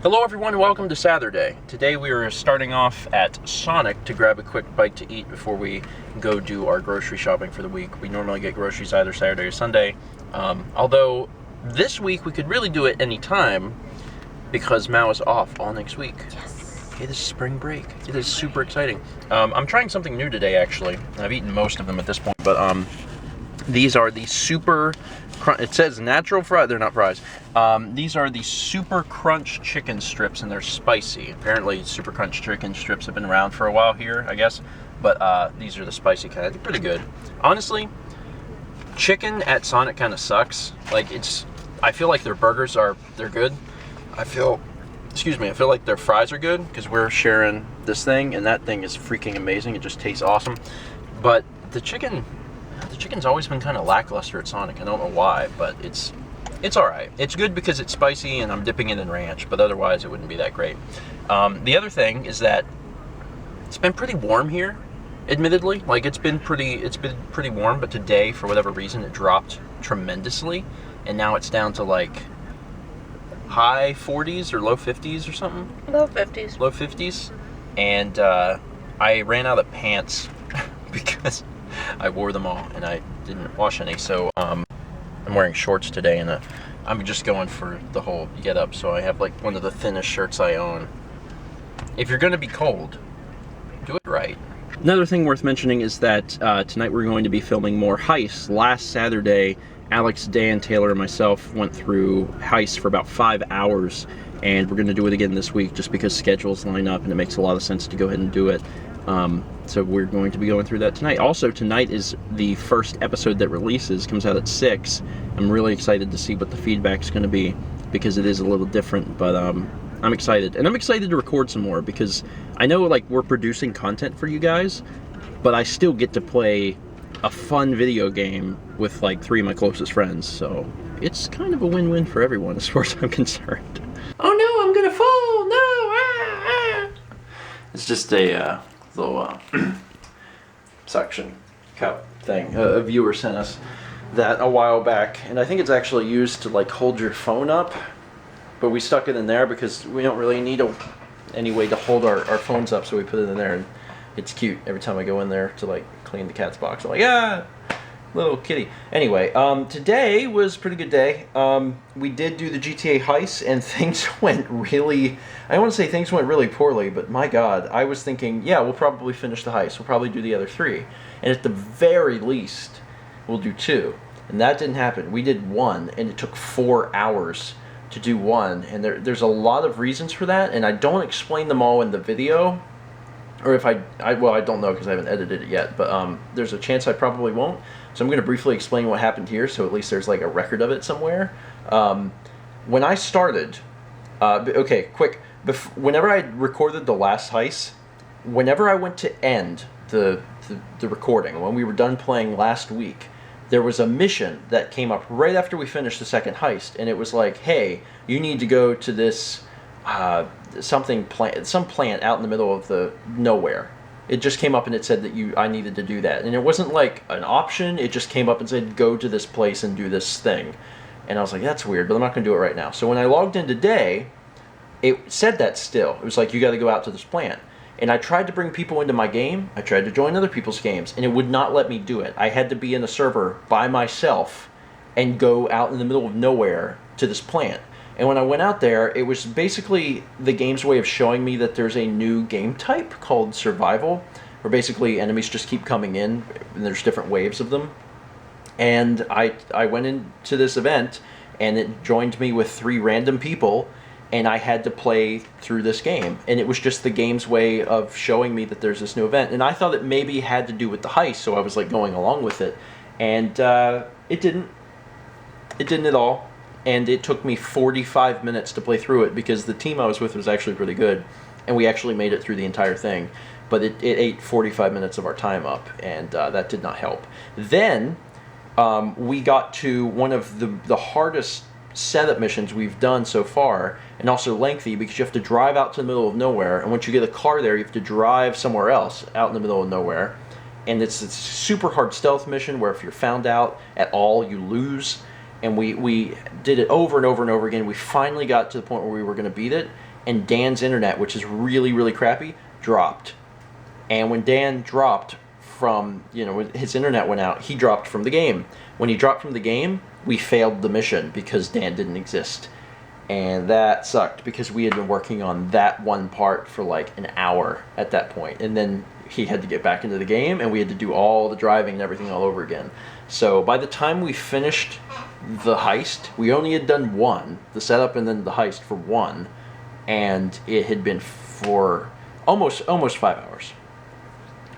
Hello everyone and welcome to Saturday. Today we are starting off at Sonic to grab a quick bite to eat before we go do our grocery shopping for the week. We normally get groceries either Saturday or Sunday. Although this week we could really do it any time because Mao is off all next week. Yes. It is spring break. It is super exciting. I'm trying something new today actually. I've eaten most of them at this point, but these are the super it says natural fries. They're not fries. These are the Super Crunch chicken strips, and they're spicy. Apparently, Super Crunch chicken strips have been around for a while here, I guess. But these are the spicy kind. They're pretty good. Honestly, chicken at Sonic kind of sucks. I feel like their burgers they're good. I feel like their fries are good because we're sharing this thing, and that thing is freaking amazing. It just tastes awesome. But the chicken's always been kind of lackluster at Sonic. I don't know why, but it's alright. It's good because it's spicy and I'm dipping it in ranch, but otherwise it wouldn't be that great. The other thing is that it's been pretty warm here, admittedly. It's been pretty warm, but today, for whatever reason, it dropped tremendously, and now it's down to high 40s or low 50s or something. Low 50s. Low 50s, and I ran out of pants because I wore them all and I didn't wash any, so I'm wearing shorts today, and I'm just going for the whole get up, so I have one of the thinnest shirts I own. If you're going to be cold, do it right. Another thing worth mentioning is that tonight we're going to be filming more heists. Last Saturday, Alex, Dan, Taylor, and myself went through heists for about 5 hours, and we're going to do it again this week just because schedules line up and it makes a lot of sense to go ahead and do it. So we're going to be going through that tonight. Also, tonight is the first episode that releases, comes out at 6. I'm really excited to see what the feedback's going to be because it is a little different, but I'm excited. And I'm excited to record some more because I know we're producing content for you guys, but I still get to play a fun video game with 3 of my closest friends, so it's kind of a win-win for everyone as far as I'm concerned. Oh no, I'm gonna fall! No! It's just a little suction cup thing. A viewer sent us that a while back, and I think it's actually used to hold your phone up, but we stuck it in there because we don't really need any way to hold our phones up, so we put it in there, and it's cute. Every time I go in there to clean the cat's box, I'm ah, little kitty. Anyway, today was a pretty good day. We did do the GTA heist, and things went really, I don't want to say things went really poorly, but my god, I was thinking, yeah, we'll probably finish the heist. We'll probably do the other 3. And at the very least, we'll do 2. And that didn't happen. We did 1, and it took 4 hours to do 1. And there's a lot of reasons for that, and I don't explain them all in the video. Or if well, I don't know because I haven't edited it yet, but there's a chance I probably won't. So I'm going to briefly explain what happened here, so at least there's a record of it somewhere. When I started, okay, quick, whenever I recorded the last heist, whenever I went to end the recording, when we were done playing last week, there was a mission that came up right after we finished the second heist, and it was hey, you need to go to this some plant out in the middle of the nowhere. It just came up and it said that I needed to do that, and it wasn't an option. It just came up and said go to this place and do this thing, and I was like, that's weird, but I'm not going to do it right now. So when I logged in today, it said that still. It was you got to go out to this plant, and I tried to bring people into my game. I tried to join other people's games, and it would not let me do it. I had to be in a server by myself and go out in the middle of nowhere to this plant. And when I went out there, it was basically the game's way of showing me that there's a new game type called survival, where basically enemies just keep coming in, and there's different waves of them. And I went into this event, and it joined me with 3 random people, and I had to play through this game. And it was just the game's way of showing me that there's this new event. And I thought it maybe had to do with the heist, so I was going along with it. And it didn't. It didn't at all. And it took me 45 minutes to play through it because the team I was with was actually pretty good, and we actually made it through the entire thing. But it ate 45 minutes of our time up, and that did not help. Then we got to one of the hardest setup missions we've done so far, and also lengthy because you have to drive out to the middle of nowhere, and once you get a car there, you have to drive somewhere else out in the middle of nowhere. And it's a super hard stealth mission where if you're found out at all, you lose. And we did it over and over and over again. We finally got to the point where we were going to beat it, and Dan's internet, which is really, really crappy, dropped. And when Dan dropped from, when his internet went out, he dropped from the game. When he dropped from the game, we failed the mission because Dan didn't exist. And that sucked because we had been working on that one part for like an hour at that point. And then he had to get back into the game, and we had to do all the driving and everything all over again. So by the time we finished the heist, we only had done one, the setup and then the heist for one, and it had been for almost 5 hours,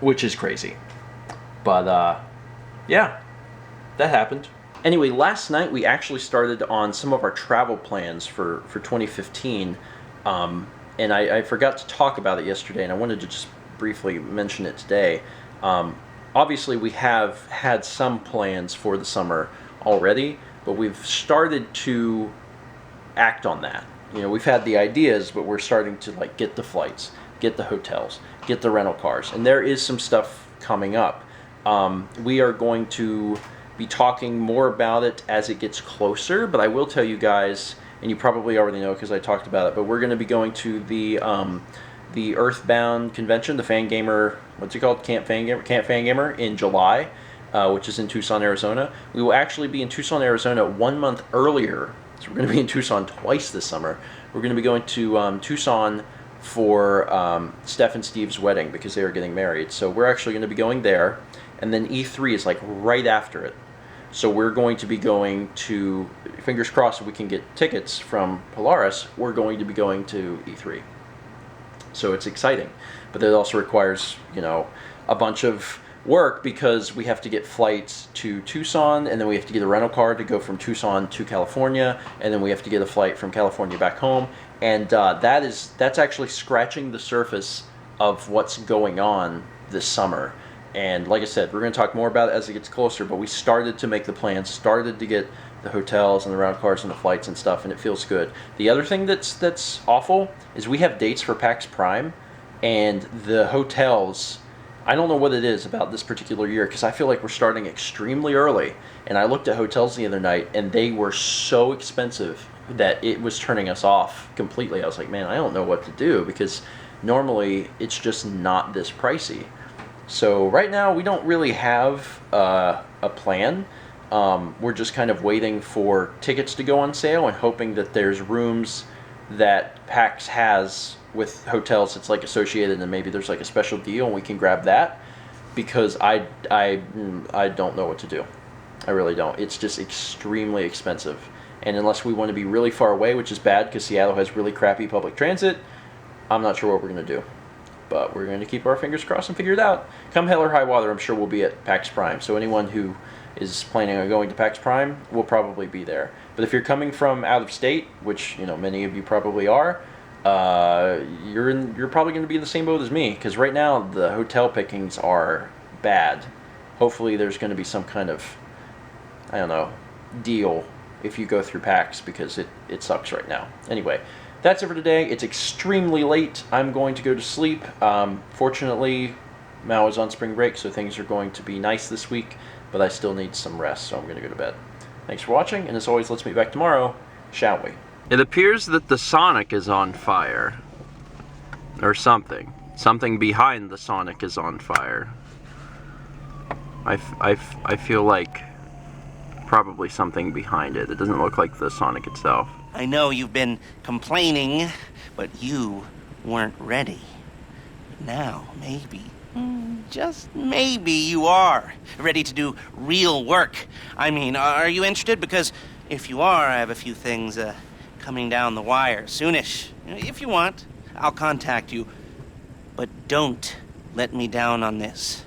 which is crazy. But yeah, that happened. Anyway, last night we actually started on some of our travel plans for 2015, and I forgot to talk about it yesterday, and I wanted to just briefly mention it today. Obviously, we have had some plans for the summer already, but we've started to act on that. We've had the ideas, but we're starting to like get the flights, get the hotels, get the rental cars, and there is some stuff coming up. We are going to be talking more about it as it gets closer, but I will tell you guys, and you probably already know because I talked about it, but we're going to be going to the Earthbound convention, the Fangamer, what's it called? Camp Fangamer in July, which is in Tucson, Arizona. We will actually be in Tucson, Arizona 1 month earlier, so we're going to be in Tucson twice this summer. We're going to be going to Tucson for Steph and Steve's wedding because they are getting married. So we're actually going to be going there, and then E3 is like right after it. So we're going to be going to, fingers crossed if we can get tickets from Polaris, we're going to be going to E3. So it's exciting. But that also requires, a bunch of work because we have to get flights to Tucson, and then we have to get a rental car to go from Tucson to California, and then we have to get a flight from California back home. And that's actually scratching the surface of what's going on this summer. And like I said, we're going to talk more about it as it gets closer, but we started to make the plans, started to get the hotels and the rental cars and the flights and stuff, and it feels good. The other thing that's awful is we have dates for PAX Prime, and the hotels, I don't know what it is about this particular year, because I feel like we're starting extremely early, and I looked at hotels the other night, and they were so expensive that it was turning us off completely. I was like, man, I don't know what to do, because normally it's just not this pricey. So right now we don't really have a plan. We're just kind of waiting for tickets to go on sale and hoping that there's rooms that PAX has with hotels that's like associated, and maybe there's like a special deal and we can grab that, because I don't know what to do. I really don't. It's just extremely expensive, and unless we want to be really far away, which is bad because Seattle has really crappy public transit, I'm not sure what we're going to do. But we're going to keep our fingers crossed and figure it out. Come hell or high water, I'm sure we'll be at PAX Prime. So anyone who is planning on going to PAX Prime will probably be there. But if you're coming from out of state, which many of you probably are, you're probably going to be in the same boat as me, because right now the hotel pickings are bad. Hopefully there's going to be some kind of, I don't know, deal if you go through PAX, because it sucks right now. Anyway, that's it for today. It's extremely late. I'm going to go to sleep. Fortunately, Mao is on spring break, so things are going to be nice this week, but I still need some rest, so I'm going to go to bed. Thanks for watching, and as always, let's meet back tomorrow, shall we? It appears that the Sonic is on fire. Or something. Something behind the Sonic is on fire. I feel like probably something behind it. It doesn't look like the Sonic itself. I know you've been complaining, but you weren't ready. Now, maybe, just maybe you are ready to do real work. I mean, are you interested? Because if you are, I have a few things coming down the wire soonish. If you want, I'll contact you. But don't let me down on this.